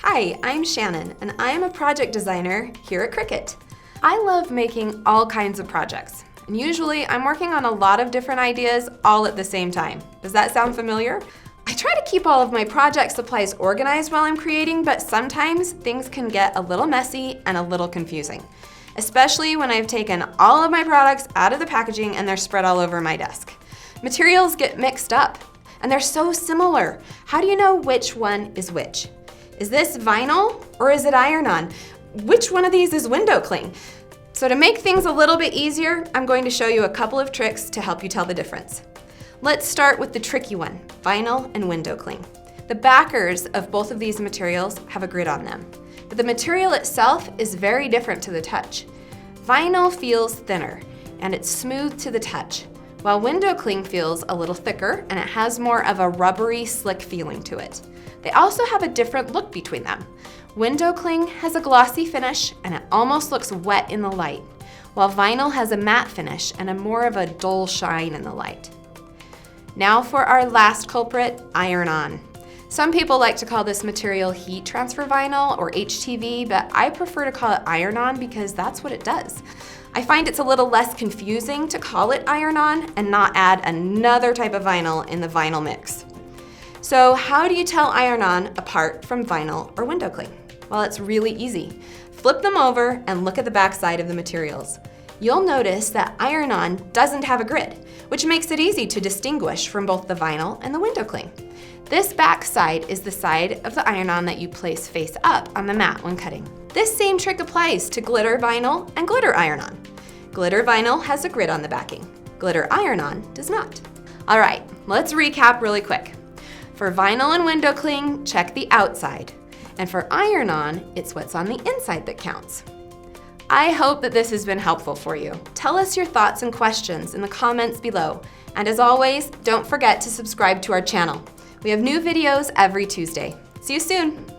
Hi, I'm Shannon, and I am a project designer here at Cricut. I love making all kinds of projects, and usually I'm working on a lot of different ideas all at the same time. Does that sound familiar? I try to keep all of my project supplies organized while I'm creating, but sometimes things can get a little messy and a little confusing, especially when I've taken all of my products out of the packaging and they're spread all over my desk. Materials get mixed up, and they're so similar. How do you know which one is which? Is this vinyl or is it iron-on? Which one of these is window cling? So to make things a little bit easier, I'm going to show you a couple of tricks to help you tell the difference. Let's start with the tricky one, vinyl and window cling. The backers of both of these materials have a grid on them, but the material itself is very different to the touch. Vinyl feels thinner and it's smooth to the touch, while window cling feels a little thicker and it has more of a rubbery, slick feeling to it. They also have a different look between them. Window cling has a glossy finish and it almost looks wet in the light, while vinyl has a matte finish and a more of a dull shine in the light. Now for our last culprit, iron-on. Some people like to call this material heat transfer vinyl or HTV, but I prefer to call it iron-on because that's what it does. I find it's a little less confusing to call it iron-on and not add another type of vinyl in the vinyl mix. So how do you tell iron-on apart from vinyl or window cling? Well, it's really easy. Flip them over and look at the back side of the materials. You'll notice that iron-on doesn't have a grid, which makes it easy to distinguish from both the vinyl and the window cling. This back side is the side of the iron-on that you place face up on the mat when cutting. This same trick applies to glitter vinyl and glitter iron-on. Glitter vinyl has a grid on the backing. Glitter iron-on does not. All right, let's recap really quick. For vinyl and window cling, check the outside. And for iron-on, it's what's on the inside that counts. I hope that this has been helpful for you. Tell us your thoughts and questions in the comments below. And as always, don't forget to subscribe to our channel. We have new videos every Tuesday. See you soon.